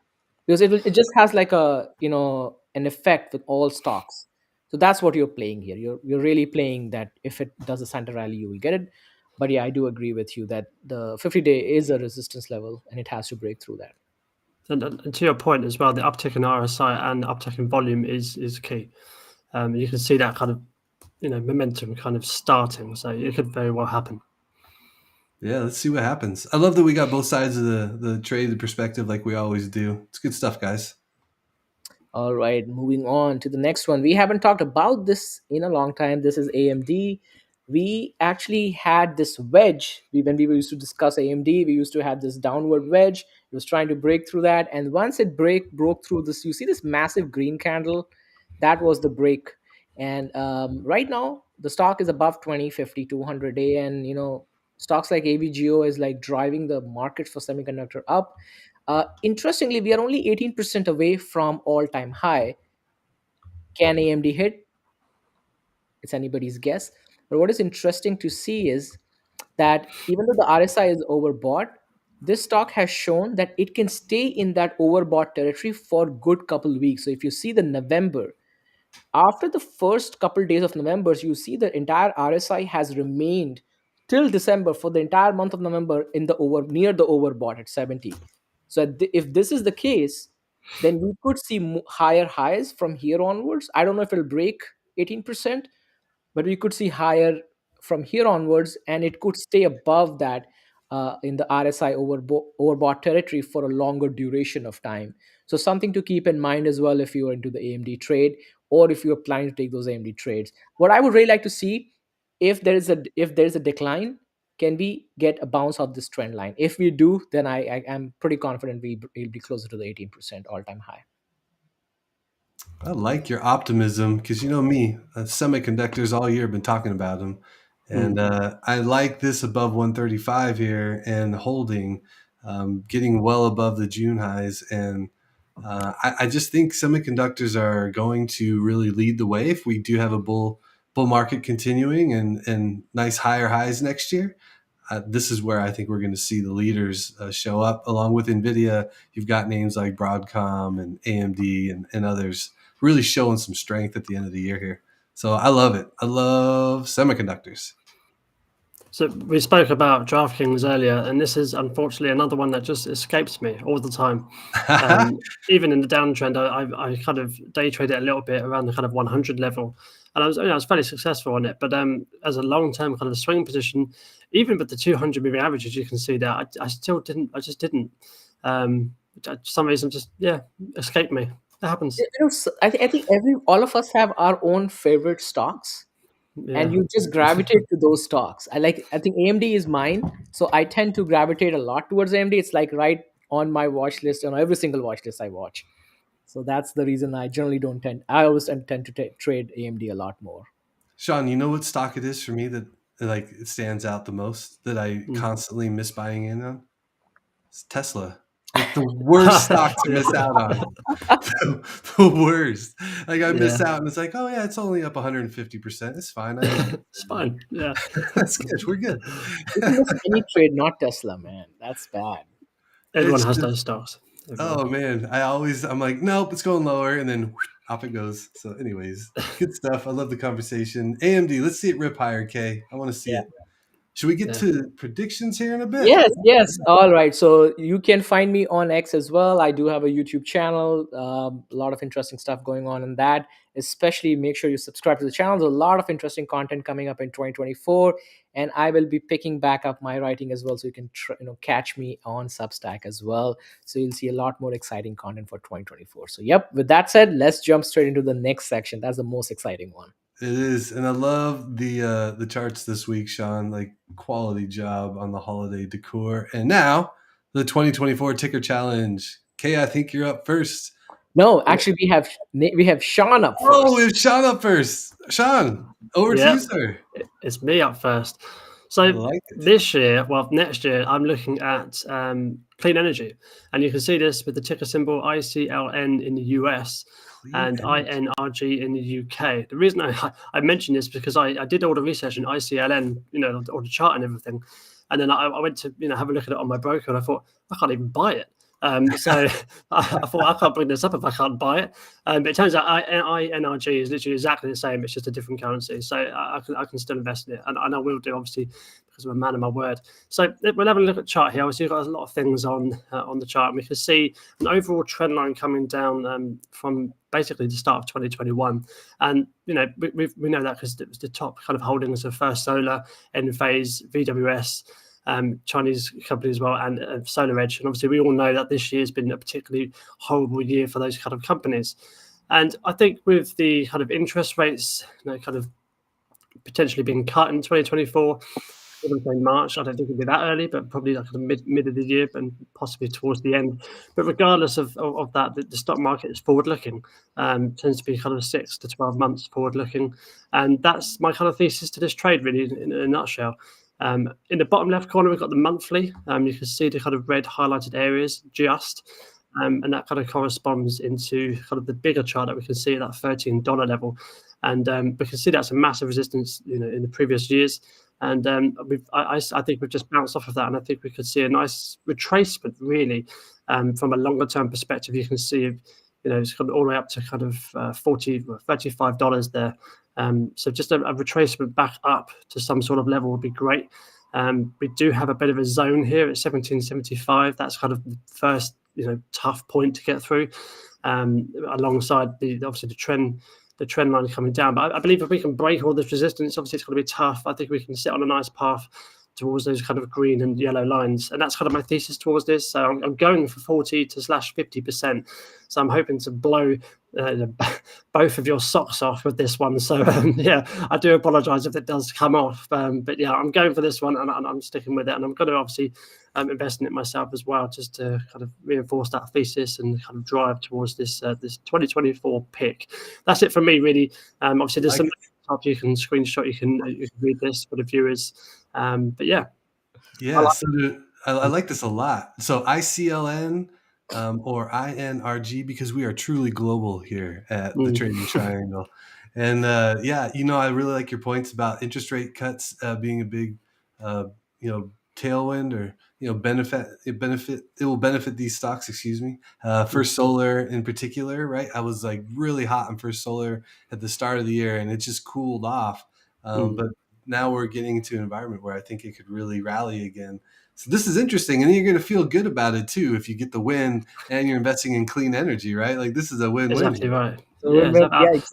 because it just has like an effect with all stocks. So that's what you're playing here. You're really playing that if it does a Santa rally, you will get it. But yeah, I do agree with you that the 50-day is a resistance level, and it has to break through that. And to your point as well, the uptick in RSI and uptick in volume is key. You can see that kind of momentum kind of starting, so it could very well happen. Yeah, let's see what happens. I love that we got both sides of the trade, the perspective, like we always do. It's good stuff, guys. All right, moving on to the next one. We haven't talked about this in a long time. This is AMD. We actually had this wedge. When we used to discuss AMD, we used to have this downward wedge. It was trying to break through that, and once it broke through this, you see this massive green candle. That was the break. And right now, the stock is above 20, 50, 200 day, and stocks like AVGO is like driving the market for semiconductor up. Interestingly, we are only 18% away from all-time high. Can AMD hit? It's anybody's guess. But what is interesting to see is that even though the RSI is overbought, this stock has shown that it can stay in that overbought territory for a good couple of weeks. So if you see the November, after the first couple days of November, you see the entire RSI has remained till December for the entire month of November in the near the overbought at 70. So if this is the case, then we could see higher highs from here onwards. I don't know if it'll break 18%, but we could see higher from here onwards, and it could stay above that in the RSI overbought territory for a longer duration of time. So something to keep in mind as well if you are into the AMD trade, or if you're planning to take those AMD trades. What I would really like to see, if there is a decline, can we get a bounce off this trend line? If we do, then I am pretty confident we'll be closer to the 18% all-time high. I like your optimism because you know me, semiconductors all year have been talking about them. And I like this above 135 here and holding, getting well above the June highs. And I just think semiconductors are going to really lead the way if we do have a bull market continuing and nice higher highs next year. This is where I think we're going to see the leaders show up along with NVIDIA. You've got names like Broadcom and AMD and others really showing some strength at the end of the year here. So I love it. I love semiconductors. So we spoke about DraftKings earlier, and this is unfortunately another one that just escapes me all the time. Even in the downtrend, I kind of day trade it a little bit around the kind of 100 level, and I was fairly successful on it. But as a long-term kind of swing position, even with the 200 moving averages, you can see that I still didn't. I just didn't. For some reason, just escaped me. That happens. I think all of us have our own favorite stocks. Yeah. And you just gravitate to those stocks. I think AMD is mine, so I tend to gravitate a lot towards AMD. It's like right on my watch list, on every single watch list I watch. So that's the reason I generally I always tend to trade AMD a lot more. Sean, you know what stock it is for me that like it stands out the most, that I constantly miss buying in on? It's Tesla. Like the worst stock to miss out on. The worst. Like I miss out and it's like, oh yeah, it's only up 150%. It's fine. It's fine. Yeah. That's good. We're good. Any trade, not Tesla, man. That's bad. Everyone has those stocks. Oh man. I'm like, nope, it's going lower, and then off it goes. So anyways, good stuff. I love the conversation. AMD, let's see it rip higher, Kay. I want to see it. Should we get to predictions here in a bit? Yes. All right. So you can find me on X as well. I do have a YouTube channel. A lot of interesting stuff going on in that. Especially make sure you subscribe to the channel. There's a lot of interesting content coming up in 2024. And I will be picking back up my writing as well. So you can catch me on Substack as well. So you'll see a lot more exciting content for 2024. So with that said, let's jump straight into the next section. That's the most exciting one. It is, and I love the charts this week, Sean. Like quality job on the holiday decor. And now the 2024 ticker challenge. Kay, I think you're up first. No, actually, we have Sean up first. Oh, we have Sean up first. Sean, over to you, sir. It's me up first. So next year, I'm looking at clean energy, and you can see this with the ticker symbol ICLN in the US. And INRG in the UK. The reason I mentioned this because I did all the research in ICLN, all the chart and everything, and then I went to have a look at it on my broker, and I thought I can't even buy it. So I thought I can't bring this up if I can't buy it. But it turns out INRG is literally exactly the same. It's just a different currency. So I can still invest in it, and I will do, obviously, because I'm a man of my word. So we'll have a look at the chart here. Obviously, you've got a lot of things on the chart. And we can see an overall trend line coming down from basically the start of 2021. And, we know that because it was the top kind of holdings of First Solar, Enphase, VWS, Chinese company as well, and SolarEdge. And obviously, we all know that this year has been a particularly horrible year for those kind of companies. And I think with the kind of interest rates, kind of potentially being cut in 2024, I wouldn't say March. I don't think it'd be that early, but probably like the mid of the year, and possibly towards the end. But regardless of that, the stock market is forward looking. Tends to be kind of 6 to 12 months forward looking, and that's my kind of thesis to this trade, really, in a nutshell. In the bottom left corner, we've got the monthly. You can see the kind of red highlighted areas just. And that kind of corresponds into kind of the bigger chart that we can see at that $13 level. And we can see that's a massive resistance, in the previous years. And I think we've just bounced off of that, and I think we could see a nice retracement, really, from a longer term perspective. You can see, it's gone all the way up to kind of $35 there. So just a retracement back up to some sort of level would be great. We do have a bit of a zone here at 1775. That's kind of the first, tough point to get through, alongside obviously the trend line coming down. But I believe if we can break all this resistance, obviously it's going to be tough. I think we can sit on a nice path towards those kind of green and yellow lines, and that's kind of my thesis towards this. So I'm going for 40 to /50%. So I'm hoping to blow both of your socks off with this one. So I do apologize if it does come off, but yeah, I'm going for this one, and I'm sticking with it, and I'm going to obviously invest in it myself as well, just to kind of reinforce that thesis and kind of drive towards this 2024 pick. That's it for me, really. Obviously there's some top you can screenshot, you can read this for the viewers, but yeah. I like this a lot. So ICLN or INRG, because we are truly global here at the Trading Triangle. And I really like your points about interest rate cuts being a big tailwind, or it will benefit these stocks, First Solar in particular, right? I was like really hot on First Solar at the start of the year, and it just cooled off, but now we're getting into an environment where I think it could really rally again. So this is interesting, and you're going to feel good about it too if you get the win and you're investing in clean energy, right? Like this is a win-win. Exactly right. Exactly.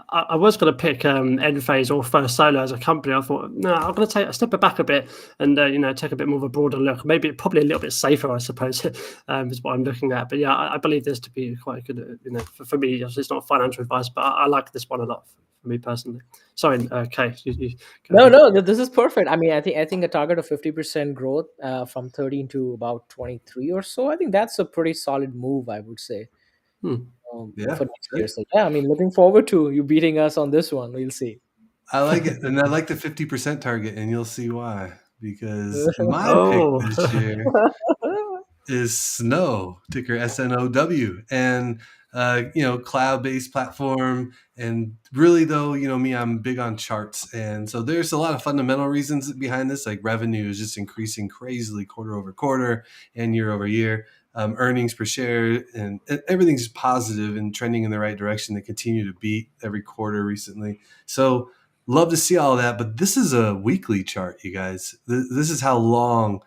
I was going to pick Enphase or First Solar as a company. I thought, no, I'm going to step it back a bit and take a bit more of a broader look. Maybe probably a little bit safer, I suppose, is what I'm looking at. But yeah, I believe this to be quite good. For me, it's not financial advice, but I like this one a lot. For me personally. Sorry, Kay. No, this is perfect. I mean, I think a target of 50% growth from 13 to about 23 or so. I think that's a pretty solid move, I would say. For next year. So I mean, looking forward to you beating us on this one. We'll see. I like it, and I like the 50% target, and you'll see why. Because my pick this year is Snow, ticker SNOW, and cloud-based platform. And really, though, me, I'm big on charts, and so there's a lot of fundamental reasons behind this. Like revenue is just increasing crazily quarter over quarter and year over year. Earnings per share and everything's just positive and trending in the right direction. They continue to beat every quarter recently. So love to see all of that. But this is a weekly chart, you guys. This is how long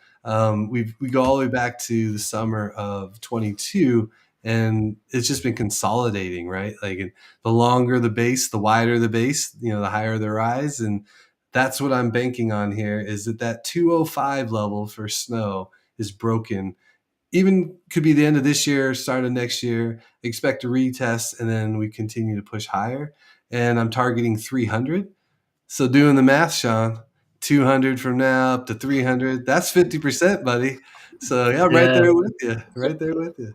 we go all the way back to the summer of 22. And it's just been consolidating, right? Like the longer the base, the wider the base, the higher the rise. And that's what I'm banking on here, is that 205 level for Snow is broken. Even could be the end of this year, start of next year, expect a retest, and then we continue to push higher. And I'm targeting 300. So doing the math, Sean, 200 from now up to 300, that's 50%, buddy. So yeah, I'm right there with you.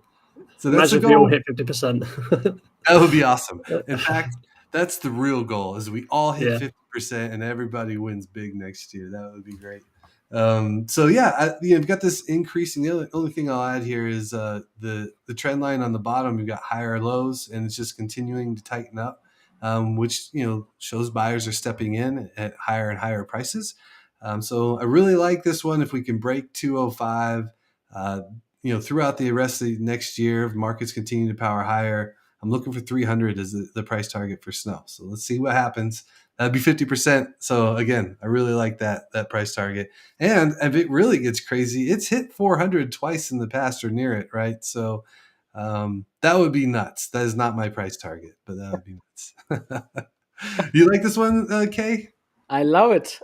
So that's imagine the if we all goal. hit 50%. That would be awesome. In fact, that's the real goal, is we all hit 50% and everybody wins big next year. That would be great. We've got this increasing. The only thing I'll add here is the trend line on the bottom. We've got higher lows, and it's just continuing to tighten up, which shows buyers are stepping in at higher and higher prices. So I really like this one. If we can break 205, throughout the rest of the next year, if markets continue to power higher, I'm looking for 300 as the price target for Snow. So let's see what happens. That'd be 50%. So again, I really like that price target. And if it really gets crazy, it's hit 400 twice in the past or near it, right? So that would be nuts. That is not my price target, but that would be nuts. You like this one, Kay? I love it.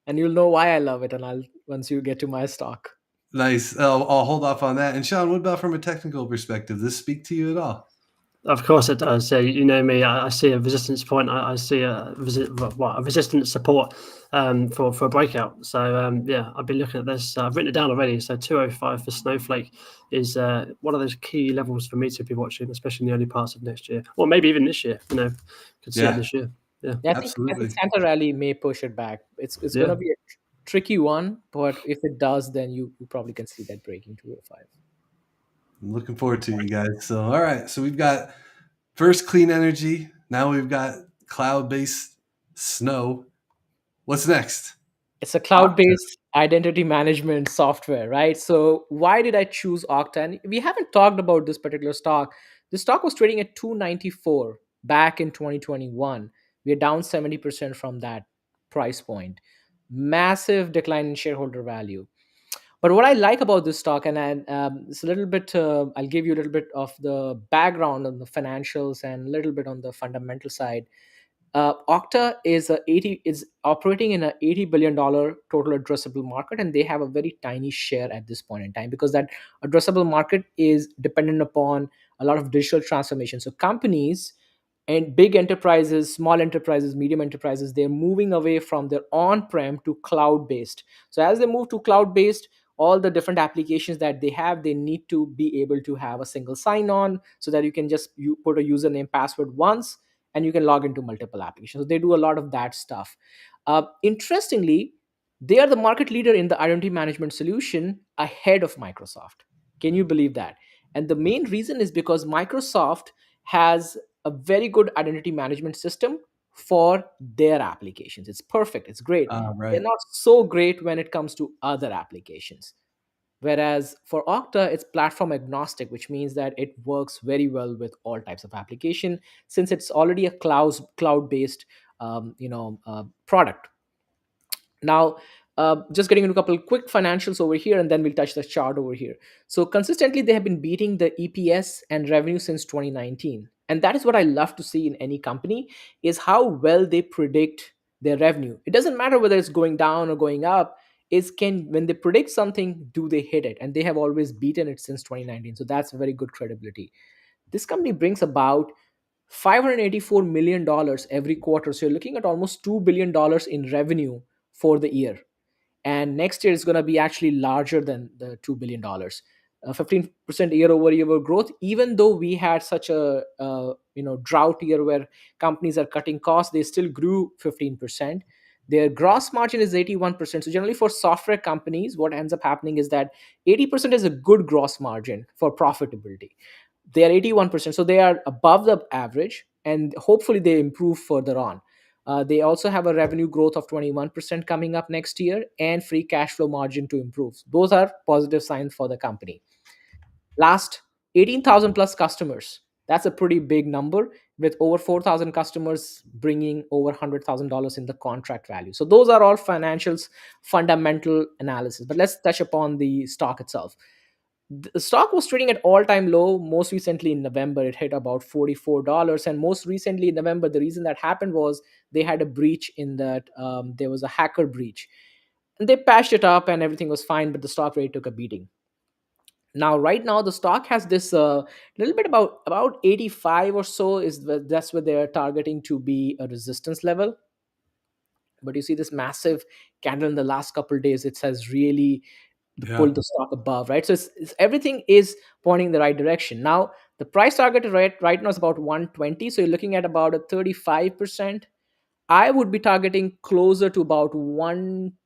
And you'll know why I love it. And once you get to my stock. Nice. I'll hold off on that. And Sean, what about from a technical perspective? Does this speak to you at all? Of course it does. So you know me, I see a resistance point. I see a resistance support for a breakout. So yeah, I've been looking at this. I've written it down already. So 205 for Snowflake is one of those key levels for me to be watching, especially in the early parts of next year, or maybe even this year. You know, could see it this year. Yeah, I think Santa Rally may push it back. It's going to be a tricky one, but if it does, then you probably can see that breaking 205. I'm looking forward to you guys. So, all right. So we've got first clean energy. Now we've got cloud-based snow. What's next? It's a cloud-based identity management software, right? So why did I choose Okta? And we haven't talked about this particular stock. This stock was trading at 294 back in 2021. We are down 70% from that price point. Massive decline in shareholder value. But what I like about this stock, and it's a little bit, I'll give you a little bit of the background on the financials and a little bit on the fundamental side. Okta is operating in a $80 billion total addressable market, and they have a very tiny share at this point in time because that addressable market is dependent upon a lot of digital transformation. So companies and big enterprises, small enterprises, medium enterprises, they're moving away from their on-prem to cloud-based. So as they move to cloud-based, all the different applications that they have, they need to be able to have a single sign-on so that you put a username password once and you can log into multiple applications. So they do a lot of that stuff. Interestingly, they are the market leader in the identity management solution ahead of Microsoft. Can you believe that? And the main reason is because Microsoft has a very good identity management system for their applications. It's perfect. It's great. They're Right. not so great when it comes to other applications. Whereas for Okta, it's platform agnostic, which means that it works very well with all types of application since it's already a cloud-based product. Now, just getting into a couple quick financials over here, and then we'll touch the chart over here. So consistently, they have been beating the EPS and revenue since 2019, and that is what I love to see in any company is how well they predict their revenue. It doesn't matter whether it's going down or going up. Is can when they predict something, do they hit it? And they have always beaten it since 2019. So that's very good credibility. This company brings about $584 million every quarter. So you're looking at almost $2 billion in revenue for the year. And next year is going to be actually larger than the $2 billion. 15% year over year growth, even though we had such a drought year where companies are cutting costs, they still grew 15%. Their gross margin is 81%. So generally for software companies, what ends up happening is that 80% is a good gross margin for profitability. They are 81%, so they are above the average, and hopefully they improve further on. They also have a revenue growth of 21% coming up next year and free cash flow margin to improve. Those are positive signs for the company. Last, 18,000 plus customers. That's a pretty big number with over 4,000 customers bringing over $100,000 in the contract value. So those are all financials, fundamental analysis. But let's touch upon the stock itself. The stock was trading at all-time low. Most recently in November, it hit about $44. And most recently in November, the reason that happened was they had a breach in that there was a hacker breach. And they patched it up and everything was fine, but the stock rate took a beating. Now, right now, the stock has this little bit about 85 or so that's where they're targeting to be a resistance level. But you see this massive candle in the last couple of days. It has really pulled the stock above, right? So everything is pointing in the right direction. Now, the price target right now is about 120. So you're looking at about a 35%. I would be targeting closer to about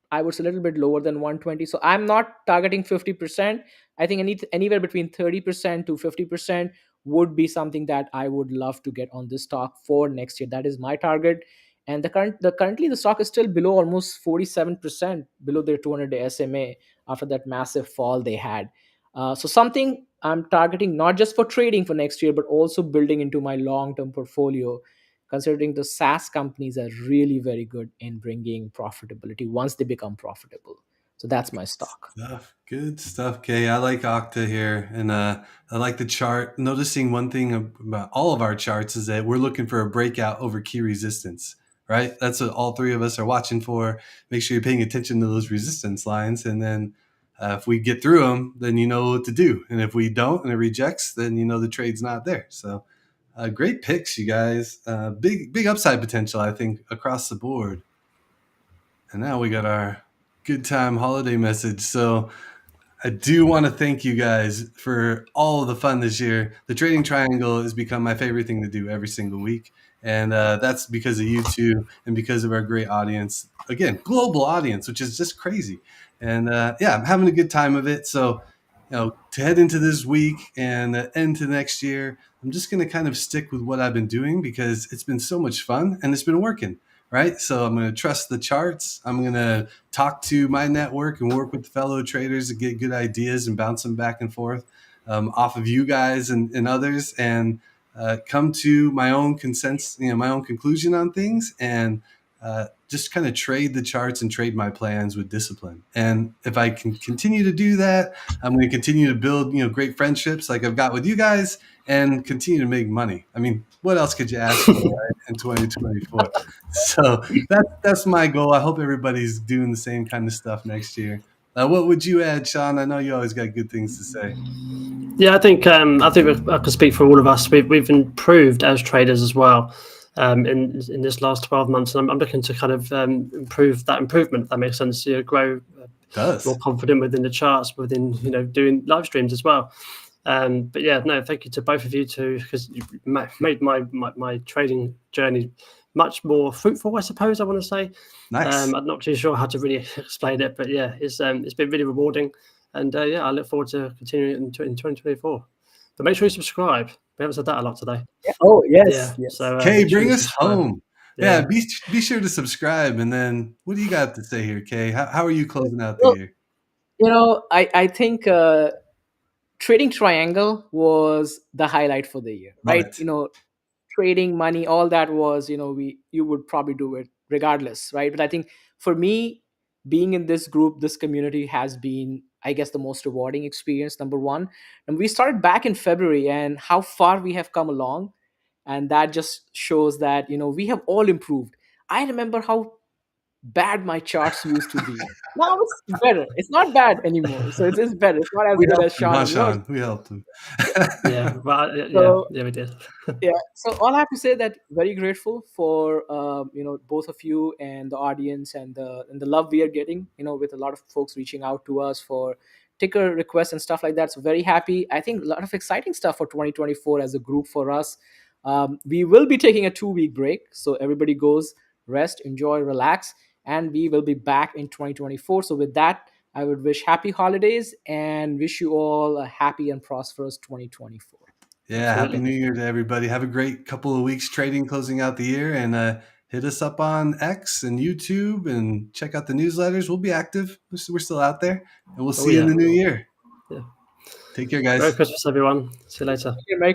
I would say a little bit lower than 120. So I'm not targeting 50%. I think anywhere between 30% to 50% would be something that I would love to get on this stock for next year. That is my target. And currently the stock is still below almost 47% below their 200-day SMA after that massive fall they had. So something I'm targeting not just for trading for next year, but also building into my long-term portfolio, considering the SaaS companies are really very good in bringing profitability once they become profitable. So that's my stock. Good stuff, Kay. I like Okta here, and I like the chart. Noticing one thing about all of our charts is that we're looking for a breakout over key resistance, right? That's what all three of us are watching for. Make sure you're paying attention to those resistance lines, and then if we get through them, then you know what to do. And if we don't and it rejects, then you know the trade's not there. So Great picks, you guys. Big upside potential, I think, across the board. And now we got our good time holiday message. So I do want to thank you guys for all of the fun this year. The Trading Triangle has become my favorite thing to do every single week. And that's because of you two and because of our great audience. Again, global audience, which is just crazy. And I'm having a good time of it. So, to head into this week and into next year, I'm just going to kind of stick with what I've been doing because it's been so much fun and it's been working. Right. So I'm going to trust the charts. I'm going to talk to my network and work with fellow traders to get good ideas and bounce them back and forth off of you guys and others, and come to my own consensus, my own conclusion on things, and just kind of trade the charts and trade my plans with discipline. And if I can continue to do that, I'm going to continue to build, great friendships like I've got with you guys and continue to make money. I mean, what else could you ask for, right, in 2024? So that's my goal. I hope everybody's doing the same kind of stuff next year. What would you add, Sean? I know you always got good things to say. Yeah, I think I can speak for all of us. We've improved as traders as well in this last 12 months, and I'm looking to kind of improve that improvement. If that makes sense. Grow more confident within the charts, within doing live streams as well. But yeah, no, thank you to both of you too, because you made my trading journey much more fruitful, I suppose I want to say. Nice. I'm not too sure how to really explain it, but yeah, it's been really rewarding, and I look forward to continuing it in 2024. But make sure you subscribe. We haven't said that a lot today. Oh yes, yes. So Kay, bring us home. Yeah, be sure to subscribe. And then, what do you got to say here, Kay? How are you closing out the year? I think Trading Triangle was the highlight for the year, right? Trading money, all that was, you would probably do it regardless, right? But I think for me, being in this group, this community has been, I guess, the most rewarding experience, number one. And we started back in February, and how far we have come along. And that just shows that, we have all improved. I remember how bad my charts used to be. Now it's better. It's not bad anymore. So it's better. It's not as good as Sean. We helped him. We did. So all I have to say that very grateful for both of you and the audience and the love we are getting. With a lot of folks reaching out to us for ticker requests and stuff like that. So very happy. I think a lot of exciting stuff for 2024 as a group for us. We will be taking a 2-week break, so everybody goes rest, enjoy, relax. And we will be back in 2024. So with that, I would wish happy holidays and wish you all a happy and prosperous 2024. Yeah, Absolutely. Happy New Year to everybody. Have a great couple of weeks trading, closing out the year. And hit us up on X and YouTube and check out the newsletters. We'll be active. We're still out there. And we'll see you in the new year. Yeah. Take care, guys. Merry Christmas, everyone. See you later. Merry